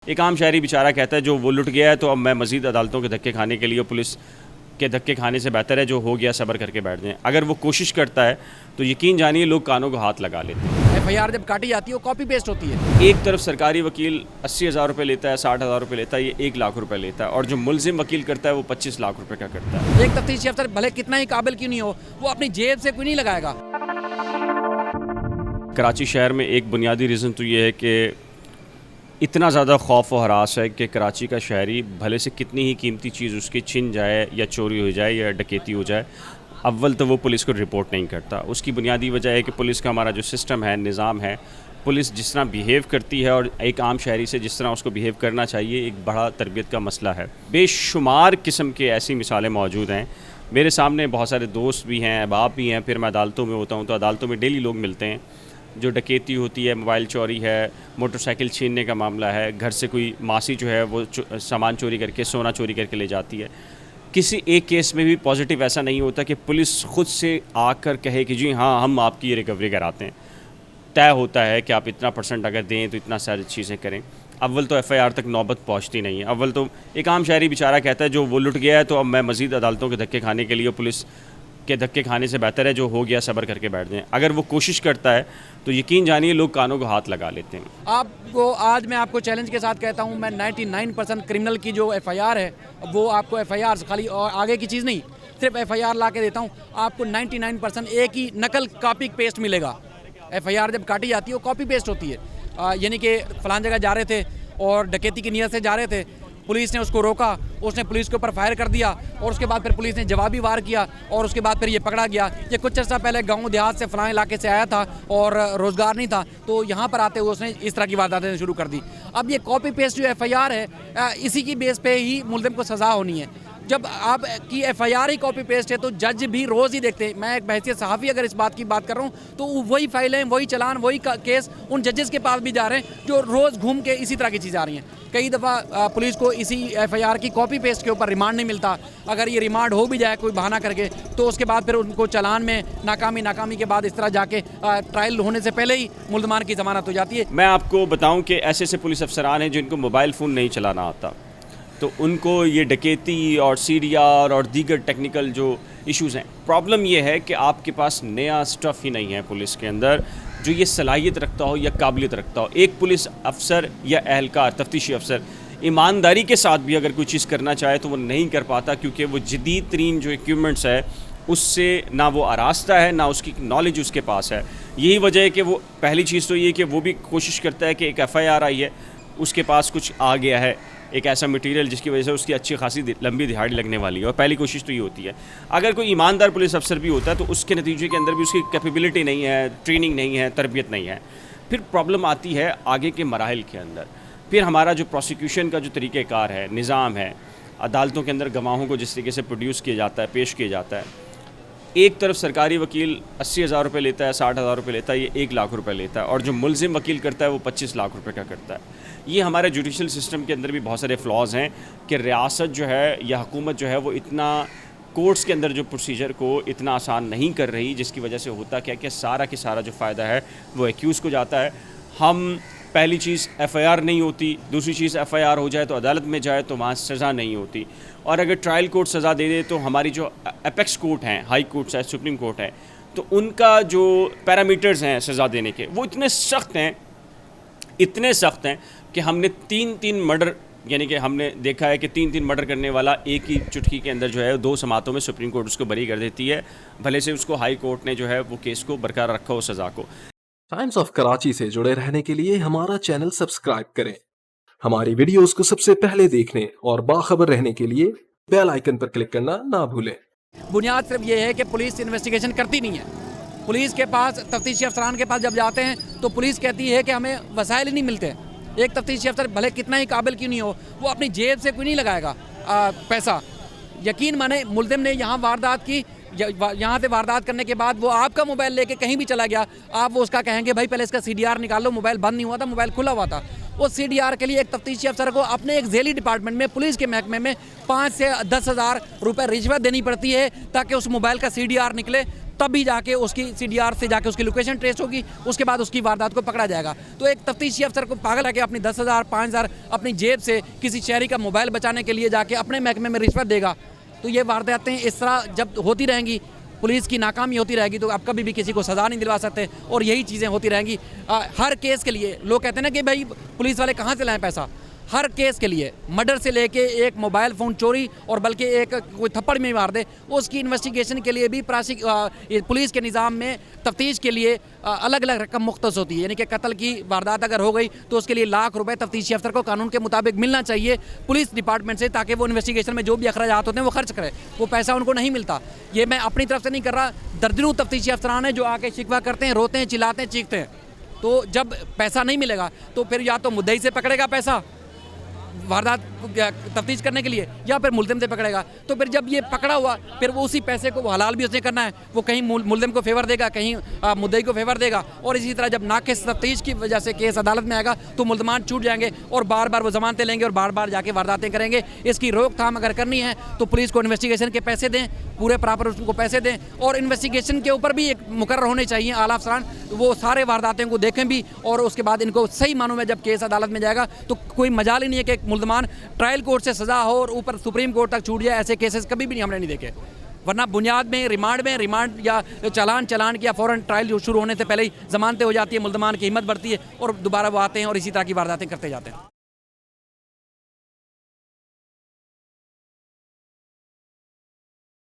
एक आम शहरी बेचारा कहता है जो वो लुट गया है तो अब मैं मज़ीद अदालतों के धक्के खाने के लिए पुलिस के धक्के खाने से बेहतर है जो हो गया सब्र करके बैठ जाएं। अगर वो कोशिश करता है तो यकीन जानिए लोग कानों को हाथ लगा लेते हैं। एफआईआर जब काटी जाती है वो कॉपी पेस्ट होती है। एक तरफ सरकारी वकील 80,000 रुपये लेता है, 60,000 रुपये लेता है, ये 1 लाख रुपये लेता है, और जो मुलजिम वकील करता है वो 25 लाख रुपये का करता है। एक तफ्तीशी अफसर भले कितना ही काबिल क्यों नहीं हो, वो अपनी जेब से क्यों नहीं लगाएगा। कराची शहर में एक बुनियादी रीज़न तो ये है कि इतना ज़्यादा खौफ और हरास है कि कराची का शहरी भले से कितनी ही कीमती चीज़ उसकी छिन जाए या चोरी हो जाए या डकैती हो जाए, अव्वल तो वो पुलिस को रिपोर्ट नहीं करता। उसकी बुनियादी वजह है कि पुलिस का हमारा जो सिस्टम है, निज़ाम है, पुलिस जिस तरह बिहेव करती है और एक आम शहरी से जिस तरह उसको बिहेव करना चाहिए, एक बड़ा तरबियत का मसला है। बेशुमार किस्म के ऐसी मिसालें मौजूद हैं। मेरे सामने बहुत सारे दोस्त भी हैं, अहबाब भी हैं, फिर मैं अदालतों में होता हूँ तो अदालतों में डेली लोग मिलते हैं। जो डकैती होती है, मोबाइल चोरी है, मोटरसाइकिल छीनने का मामला है, घर से कोई मासी जो है वो सामान चोरी करके, सोना चोरी करके ले जाती है। किसी एक केस में भी पॉजिटिव ऐसा नहीं होता कि पुलिस खुद से आकर कहे कि जी हाँ हम आपकी ये रिकवरी कराते हैं। तय होता है कि आप इतना % अगर दें तो इतना सारी चीज़ें करें। अव्वल तो एफआईआर तक नौबत पहुंचती नहीं है। अव्वल तो एक आम शहरी बेचारा कहता है जो वो लुट गया है तो अब मैं मज़ीद अदालतों के धक्के खाने के लिए पुलिस के धक्के खाने से बेहतर है जो हो गया सब्र करके बैठ जाएं। अगर वो कोशिश करता है तो यकीन जानिए लोग कानों को हाथ लगा लेते हैं। आपको आज मैं आपको चैलेंज के साथ कहता हूँ, मैं 99% क्रिमिनल की जो एफआईआर है वो आपको एफआईआर खाली और आगे की चीज़ नहीं, सिर्फ एफआईआर ला के देता हूँ आपको 99% एक ही नकल कॉपी पेस्ट मिलेगा। एफआईआर जब काटी जाती है वो कॉपी पेस्ट होती है। यानी कि फलान जगह जा रहे थे और डकैती की नीयत से जा रहे थे, पुलिस ने उसको रोका, उसने पुलिस के ऊपर फायर कर दिया और उसके बाद फिर पुलिस ने जवाबी वार किया और उसके बाद फिर ये पकड़ा गया। ये कुछ अर्सा पहले गांव देहात से फलां इलाके से आया था और रोज़गार नहीं था, तो यहाँ पर आते हुए उसने इस तरह की वारदातें शुरू कर दी। अब ये कॉपी पेस्ट जो एफआईआर है, इसी की बेस पे ही मुलजिम को सज़ा होनी है। जब आप की एफआईआर ही कॉपी पेस्ट है तो जज भी रोज़ ही देखते हैं। मैं एक बहैसियत सहाफ़ी अगर इस बात की बात कर रहा हूँ तो वही फाइलें, वही चलान, वही केस उन जजेस के पास भी जा रहे हैं जो रोज़ घूम के इसी तरह की चीज़ आ रही हैं। कई दफ़ा पुलिस को इसी एफआईआर की कॉपी पेस्ट के ऊपर रिमांड नहीं मिलता। अगर ये रिमांड हो भी जाए कोई बहाना करके तो उसके बाद फिर उनको चलान में नाकामी के बाद इस तरह जाके ट्रायल होने से पहले ही मुल्ज़मान की ज़मानत हो जाती है। मैं आपको बताऊं कि ऐसे ऐसे पुलिस अफसरान हैं जिनको मोबाइल फ़ोन नहीं चलाना आता, तो उनको ये डकैती और सीडीआर और दीगर टेक्निकल जो इश्यूज़ हैं, प्रॉब्लम ये है कि आपके पास नया स्टफ़ ही नहीं है पुलिस के अंदर जो ये सलाहियत रखता हो या काबिलियत रखता हो। एक पुलिस अफसर या अहलकार, तफ्तीशी अफसर ईमानदारी के साथ भी अगर कोई चीज़ करना चाहे तो वो नहीं कर पाता, क्योंकि वो जदीद तरीन जो इक्विपमेंट्स है उससे ना वो आरास्ता है, ना उसकी नॉलेज उसके पास है। यही वजह है कि वो पहली चीज़ तो ये कि वो भी कोशिश करता है कि एक एफआईआर आई है, उसके पास कुछ आ गया है, एक ऐसा मटेरियल जिसकी वजह से उसकी अच्छी खासी लंबी दिहाड़ी लगने वाली है, और पहली कोशिश तो ये होती है। अगर कोई ईमानदार पुलिस अफसर भी होता है तो उसके नतीजे के अंदर भी उसकी कैपेबिलिटी नहीं है, ट्रेनिंग नहीं है, तरबियत नहीं है। फिर प्रॉब्लम आती है आगे के मराहिल के अंदर। फिर हमारा जो प्रोसिक्यूशन का जो तरीक़ेकार है, निज़ाम है, अदालतों के अंदर गवाहों को जिस तरीके से प्रोड्यूस किया जाता है, पेश किया जाता है। एक तरफ सरकारी वकील 80,000 रुपये लेता है, 60,000 रुपये लेता है, ये 1 लाख रुपये लेता है, और जो मुलजिम वकील करता है वो 25 लाख रुपये का करता है। ये हमारे जुडिशल सिस्टम के अंदर भी बहुत सारे फ्लॉज हैं कि रियासत जो है या हुकूमत जो है वो इतना कोर्ट्स के अंदर जो प्रोसीजर को इतना आसान नहीं कर रही, जिसकी वजह से होता क्या कि सारा के सारा जो फ़ायदा है वो एक्यूज़ को जाता है। हम पहली चीज़ एफआईआर नहीं होती, दूसरी चीज़ एफआईआर हो जाए तो अदालत में जाए तो वहाँ सज़ा नहीं होती, और अगर ट्रायल कोर्ट सज़ा दे दे तो हमारी जो एपेक्स कोर्ट हैं, हाई कोर्ट्स है, सुप्रीम कोर्ट है, तो उनका जो पैरामीटर्स हैं सज़ा देने के वो इतने सख्त हैं कि हमने 3-3 मर्डर, यानी कि हमने देखा है कि 3-3 मर्डर करने वाला एक ही चुटकी के अंदर जो है 2 समातों में सुप्रीम कोर्ट उसको बरी कर देती है, भले से उसको हाई कोर्ट ने जो है वो केस को बरकरार रखा हो सज़ा को। टाइम्स ऑफ कराची से जुड़े रहने के लिए हमारा चैनल सब्सक्राइब करें। हमारी वीडियोस को सबसे पहले देखने और बाखबर रहने के लिए बेल आइकन पर क्लिक करना ना भूलें। बुनियाद सिर्फ ये है कि पुलिस इन्वेस्टिगेशन करती नहीं है। पुलिस के पास, तफ्तीशी अफसरान के पास जब जाते हैं तो पुलिस कहती है कि हमें वसाइल ही नहीं मिलते। एक तफ्तीशी अफसर भले कितना ही काबिल क्यों नहीं हो, वो अपनी जेब से क्यों नहीं लगाएगा पैसा। यकीन माने मुलजिम ने यहाँ वारदात की, यहाँ से वारदात करने के बाद वो आपका मोबाइल लेके कहीं भी चला गया, आप वो उसका कहेंगे भाई पहले इसका सीडीआर निकाल लो, मोबाइल बंद नहीं हुआ था, मोबाइल खुला हुआ था। वो सीडीआर के लिए एक तफ्तीशी अफसर को अपने एक झेली डिपार्टमेंट में, पुलिस के महकमे में 5 से 10 हज़ार रुपये रिश्वत देनी पड़ती है ताकि उस मोबाइल का सीडीआर निकले। तभी जाके उसकी CDR से जाके उसकी लोकेशन ट्रेस होगी, उसके बाद उसकी वारदात को पकड़ा जाएगा। तो एक तफ्तीशी अफसर को पागल है कि अपनी 10,000 5,000 अपनी जेब से किसी शहरी का मोबाइल बचाने के लिए जाके अपने महकमे में रिश्वत देगा। तो ये वारदातें इस तरह जब होती रहेंगी, पुलिस की नाकामी होती रहेगी, तो आप कभी भी किसी को सज़ा नहीं दिलवा सकते और यही चीज़ें होती रहेंगी। हर केस के लिए लोग कहते हैं ना कि भाई पुलिस वाले कहाँ से लाएं पैसा, हर केस के लिए मर्डर से लेके एक मोबाइल फ़ोन चोरी और बल्कि एक कोई थप्पड़ में मार दे, उसकी इन्वेस्टिगेशन के लिए भी पुलिस के निज़ाम में तफ्तीश के लिए अलग अलग रकम मुख्तस होती है। यानी कि कत्ल की वारदात अगर हो गई तो उसके लिए लाख रुपए तफ्तीशी अफसर को कानून के मुताबिक मिलना चाहिए पुलिस डिपार्टमेंट से, ताकि वो इन्वेस्टिगेशन में जो भी अखराजात होते हैं वो खर्च करे, वो पैसा उनको नहीं मिलता। ये मैं अपनी तरफ से नहीं कर रहा, दर्जनों तफ्तीशी अफसरान हैं जो आके शिकवा करते हैं, रोते हैं, चिल्लाते हैं, चीखते हैं। तो जब पैसा नहीं मिलेगा तो फिर या तो मुद्दई से पकड़ेगा पैसा वारदात तफ्तीश करने के लिए, या फिर मुल्ज़िम से पकड़ेगा। तो फिर जब ये पकड़ा हुआ, फिर वो उसी पैसे को हलाल भी उसने करना है, वो कहीं मुल्ज़िम को फेवर देगा, कहीं मुद्दई को फेवर देगा। और इसी तरह जब नाक़िस तफ्तीश की वजह से केस अदालत में आएगा तो मुल्ज़मान छूट जाएंगे और बार बार वो ज़मानतें लेंगे और बार बार जाके वारदातें करेंगे। इसकी रोकथाम अगर करनी है तो पुलिस को इन्वेस्टिगेशन के पैसे दें, पूरे प्रॉपर उसको पैसे दें, और इन्वेस्टिगेशन के ऊपर भी एक मुकर्रर होने चाहिए आला अफसरान, वो सारे वारदातें को देखें भी, और उसके बाद इनको सही मानों में जब केस अदालत में जाएगा तो कोई मजाल ही नहीं है कि एक मुल्ज़मान ट्रायल कोर्ट से सज़ा हो और ऊपर सुप्रीम कोर्ट तक छूट जाए। ऐसे केसेस कभी भी हमने नहीं देखे। वरना बुनियाद में रिमांड या चालान किया फ़ौरन ट्रायल शुरू होने से पहले ही ज़मानतें हो जाती है, मुल्ज़मान की हिम्मत बढ़ती है और दोबारा वो आते हैं और इसी तरह की वारदातें करते जाते हैं।